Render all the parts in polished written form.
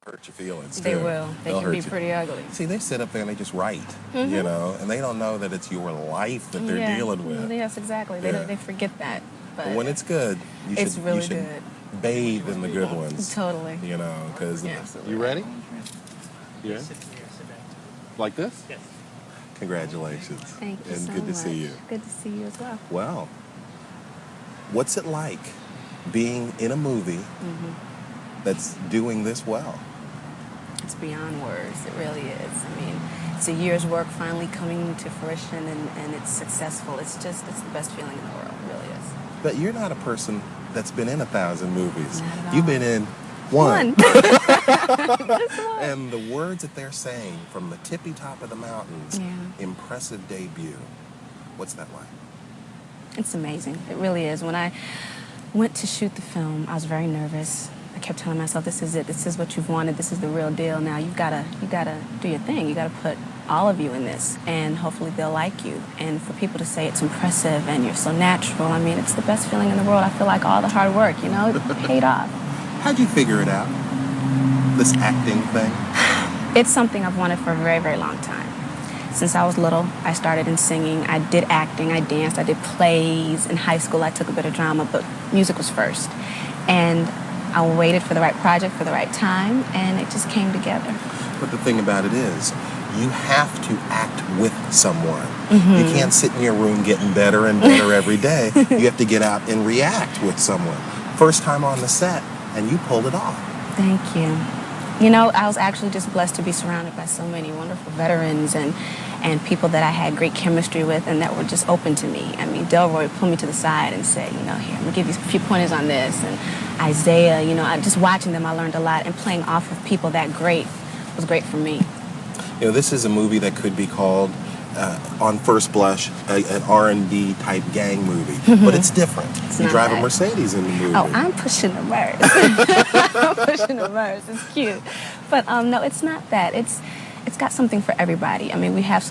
hurt your feelings too. They will. They They'll can be hurt you. pretty ugly. See, they sit up there and they just write, you know, and they don't know that it's your life that they're Yeah. dealing with. Yes, exactly. Yeah. They forget that. But when it's good, you It's should, really you should good. bathe in the good ones. Totally. You know, because Yeah, absolutely. you ready? Yeah. Sit here, sit back. Like this? Yes. Congratulations. Thank you and so good to much. see you. Good to see you as well. Well, what's it like being in a movie that's doing this well? It's beyond words. It really is. I mean, it's a year's work finally coming to fruition, and it's successful. It's the best feeling in the world. It really is. But you're not a person that's been in 1,000 movies. Not at You've all. been in one. Just one. And the words that they're saying from the tippy top of the mountains, Yeah. impressive debut. What's that like? It's amazing. It really is. When I went to shoot the film, I was very nervous. I kept telling myself, this is it. This is what you've wanted. This is the real deal. Now you gotta do your thing. You gotta put all of you in this, and hopefully they'll like you. And for people to say it's impressive and you're so natural, I mean, it's the best feeling in the world. I feel like all the hard work, it paid off. How'd you figure it out? This acting thing? It's something I've wanted for a very, very long time. Since I was little, I started in singing. I did acting, I danced, I did plays. In high school, I took a bit of drama, but music was first. And I waited for the right project, for the right time, and it just came together. But the thing about it is, you have to act with someone. You can't sit in your room getting better and better every day. You have to get out and react with someone. First time on the set, and you pulled it off. Thank you. I was actually just blessed to be surrounded by so many wonderful veterans and people that I had great chemistry with and that were just open to me. I mean, Delroy pulled me to the side and said, here, I'm going to give you a few pointers on this. And Isaiah, just watching them, I learned a lot. And playing off of people that great was great for me. This is a movie that could be called, on first blush, an R&B type gang movie. But it's different. You not drive a that. Mercedes in the movie. Oh, I'm pushing the Merc. I'm pushing the Merc. It's cute. But no, it's not that. It's got something for everybody. I mean, we have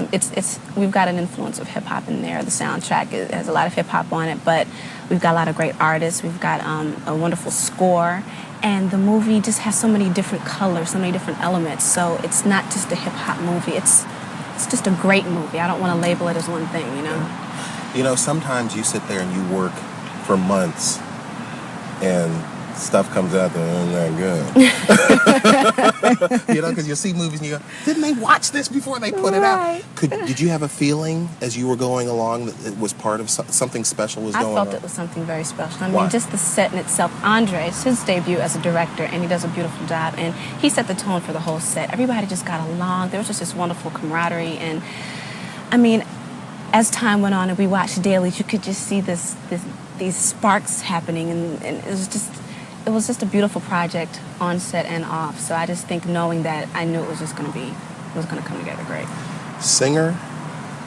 we've got an influence of hip hop in there. The soundtrack has a lot of hip hop on it, but we've got a lot of great artists. We've got a wonderful score. And the movie just has so many different colors, so many different elements. So it's not just a hip hop movie. It's just a great movie. I don't want to label it as one thing, Sometimes you sit there and you work for months and stuff comes out that isn't that good. Because you'll see movies and you go, didn't they watch this before they put it out? Did you have a feeling as you were going along that it was part of something special was going on? I felt it was something very special. I Why? mean, just the set in itself. Andre, it's his debut as a director, and he does a beautiful job. And he set the tone for the whole set. Everybody just got along. There was just this wonderful camaraderie. And, I mean, as time went on and we watched dailies, you could just see these sparks happening. And it was just a beautiful project on set and off. So I just think knowing that, I knew it was going to come together great. Singer,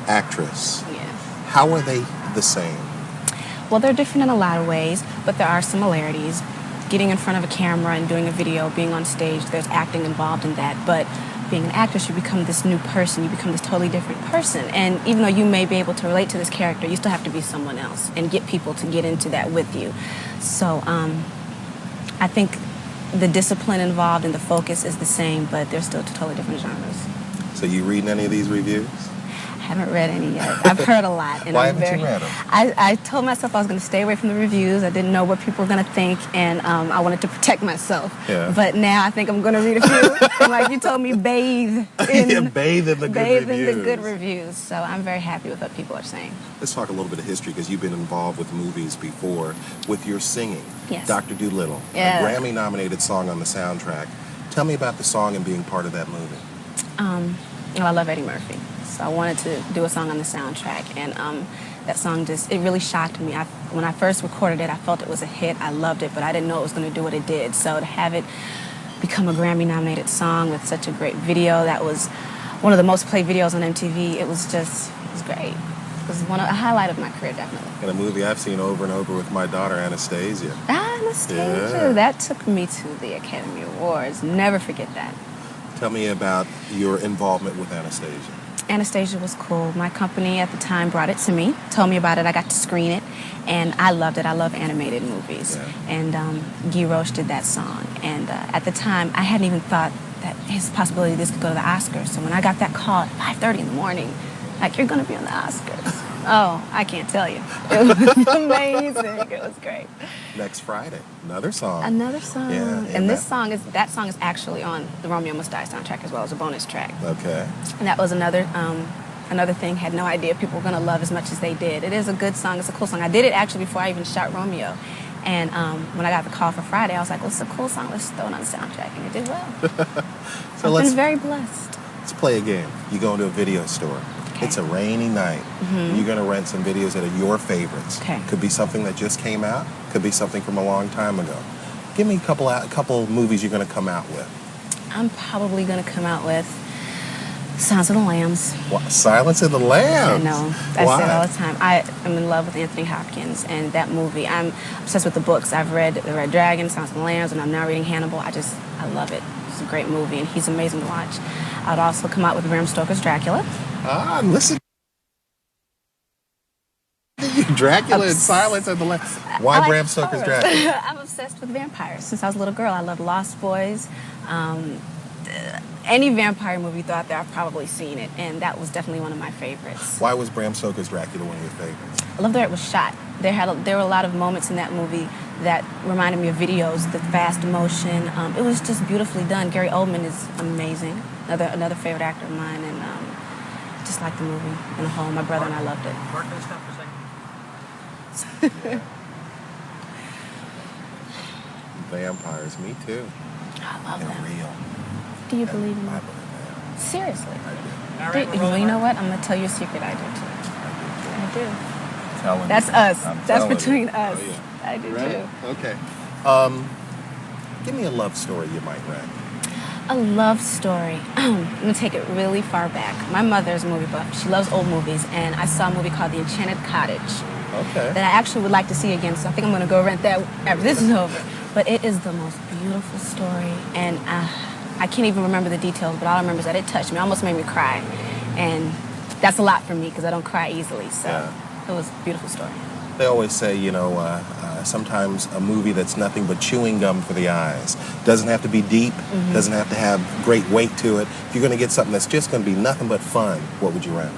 actress. Yeah. How are they the same? Well, they're different in a lot of ways, but there are similarities. Getting in front of a camera and doing a video, being on stage, there's acting involved in that. But being an actress, you become this new person. You become this totally different person. And even though you may be able to relate to this character, you still have to be someone else and get people to get into that with you. So I think the discipline involved and the focus is the same, but they're still totally different genres. So you reading any of these reviews? I haven't read any yet. I've heard a lot. And Why I'm haven't you read them? I told myself I was going to stay away from the reviews. I didn't know what people were going to think, and I wanted to protect myself. Yeah. But now I think I'm going to read a few. And like you told me, bathe in bathe in the good reviews. So I'm very happy with what people are saying. Let's talk a little bit of history, because you've been involved with movies before with your singing. Yes. Dr. Dolittle, Yeah. a Grammy-nominated song on the soundtrack. Tell me about the song and being part of that movie. Well, I love Eddie Murphy, so I wanted to do a song on the soundtrack, and that song it really shocked me. When I first recorded it, I felt it was a hit. I loved it, but I didn't know it was going to do what it did. So to have it become a Grammy-nominated song with such a great video, that was one of the most played videos on MTV. It was great. It was a highlight of my career, definitely. And a movie I've seen over and over with my daughter, Anastasia. Anastasia. Yeah. That took me to the Academy Awards. Never forget that. Tell me about your involvement with Anastasia. Anastasia was cool. My company at the time brought it to me, told me about it. I got to screen it, and I loved it. I love animated movies. Yeah. And Guy Roche did that song. And at the time, I hadn't even thought that his possibility this could go to the Oscars. So when I got that call at 5:30 in the morning, like, you're going to be on the Oscars. Oh, I can't tell you. It was amazing. It was great. Next Friday, another song. Another song. Yeah, and that song is actually on the Romeo Must Die soundtrack as well as a bonus track. Okay. And that was another thing. Had no idea people were going to love as much as they did. It is a good song. It's a cool song. I did it actually before I even shot Romeo. And when I got the call for Friday, I was like, well, it's a cool song. Let's throw it on the soundtrack. And it did well. So I've been very blessed. Let's play a game. You go into a video store. Okay. It's a rainy night. Mm-hmm. You're going to rent some videos that are your favorites. Okay. Could be something that just came out. Could be something from a long time ago. Give me a couple movies you're going to come out with. I'm probably going to come out with Silence of the Lambs. What? Silence of the Lambs? I know. I say it all the time. I am in love with Anthony Hopkins and that movie. I'm obsessed with the books. I've read The Red Dragon, Silence of the Lambs, and I'm now reading Hannibal. I love it. It's a great movie, and he's amazing to watch. I'd also come out with Bram Stoker's Dracula. Listen. Dracula and Silence of the Lambs. Why Bram Stoker's Dracula? I'm obsessed with vampires. Since I was a little girl, I loved Lost Boys. Any vampire movie you throw out there, I've probably seen it, and that was definitely one of my favorites. Why was Bram Stoker's Dracula one of your favorites? I love the way it was shot. There were a lot of moments in that movie that reminded me of videos, the fast motion. It was just beautifully done. Gary Oldman is amazing, another favorite actor of mine, and just like the movie in a whole. My brother and I loved it. Mark, can I stop for a second? Vampires, me too. I love them. They're real. Do you believe in I that? believe that. Seriously? All right, Well, you know what? I'm going to tell you a secret. I do too. I do. Telling That's you. us. I'm That's telling between you. us. Oh, yeah. I do Ready? too. Okay. Give me a love story you might rent. A love story. I'm going to take it really far back. My mother's a movie buff. She loves old movies, and I saw a movie called The Enchanted Cottage Okay. that I actually would like to see again, so I think I'm going to go rent that after this is over. But it is the most beautiful story, and I can't even remember the details, but all I remember is that it touched me, almost made me cry. And that's a lot for me because I don't cry easily, so It was a beautiful story. They always say, sometimes a movie that's nothing but chewing gum for the eyes. Doesn't have to be deep, doesn't have to have great weight to it. If you're going to get something that's just going to be nothing but fun, what would you rent?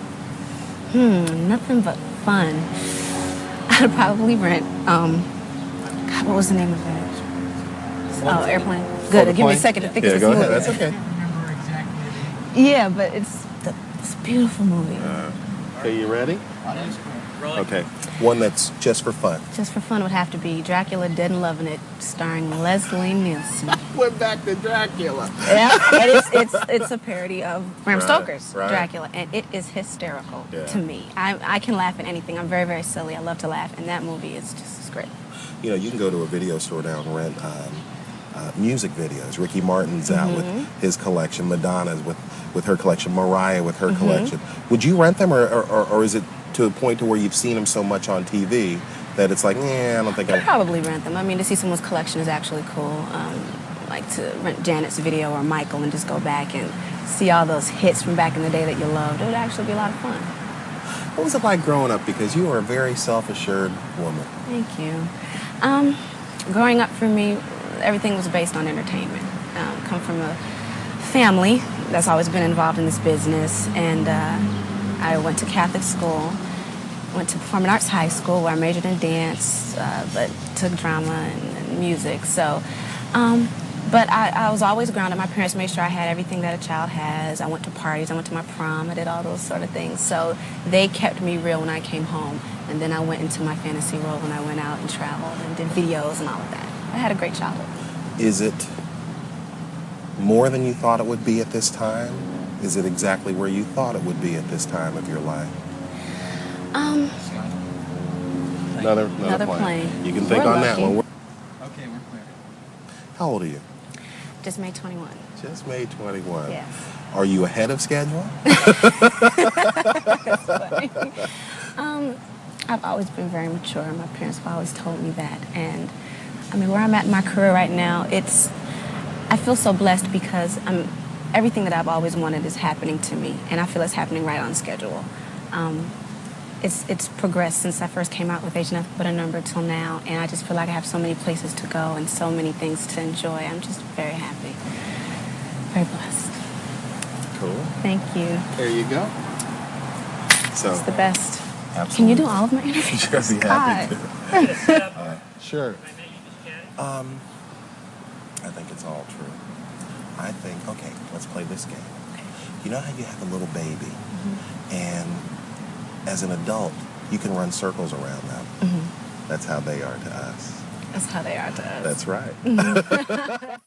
Nothing but fun. I'd probably rent, God, what was the name of it? Oh, Airplane. Good, give me a second to think of this movie. Go ahead, that's okay. I can't remember exactly what it is. Yeah, but it's a beautiful movie. Okay, you ready? Rolling. Okay. One that's just for fun. Just for fun would have to be Dracula Dead and Loving It, starring Leslie Nielsen. Went back to Dracula. Yeah, and it's a parody of Bram Stoker's right. Dracula, and it is hysterical Yeah. to me. I can laugh at anything. I'm very, very silly. I love to laugh, and that movie is just great. You can go to a video store now and rent music videos. Ricky Martin's out with his collection. Madonna's with her collection. Mariah with her collection. Would you rent them, or is it to a point to where you've seen them so much on TV that it's like, I don't think I'd probably rent them. I mean, to see someone's collection is actually cool. Like to rent Janet's video or Michael and just go back and see all those hits from back in the day that you loved. It would actually be a lot of fun. What was it like growing up? Because you are a very self-assured woman. Thank you. Growing up for me, everything was based on entertainment. Come from a family that's always been involved in this business, and I went to Catholic school, went to Performing Arts High School where I majored in dance, but took drama and music. So, but I was always grounded. My parents made sure I had everything that a child has. I went to parties, I went to my prom, I did all those sort of things. So they kept me real when I came home. And then I went into my fantasy world when I went out and traveled and did videos and all of that. I had a great childhood. Is it more than you thought it would be at this time? Is it exactly where you thought it would be at this time of your life? Another plane. You can think We're on that lucky. one. Okay, we're clear. How old are you? Just made 21. Just made 21. Yes. Are you ahead of schedule? That's funny. I've always been very mature. My parents have always told me that. And I mean, where I'm at in my career right now, I feel so blessed because everything that I've always wanted is happening to me, and I feel it's happening right on schedule. It's progressed since I first came out with Age Nothing But a Number till now, and I just feel like I have so many places to go and so many things to enjoy. I'm just very happy, very blessed. Cool. Thank you. There you go. So It's the best. absolutely. Can you do all of my interviews? Sure, be happy to. Sure. I think it's all true. I think, okay, let's play this game. You know how you have a little baby, and as an adult, you can run circles around them. That's how they are to us. That's how they are to us. That's right.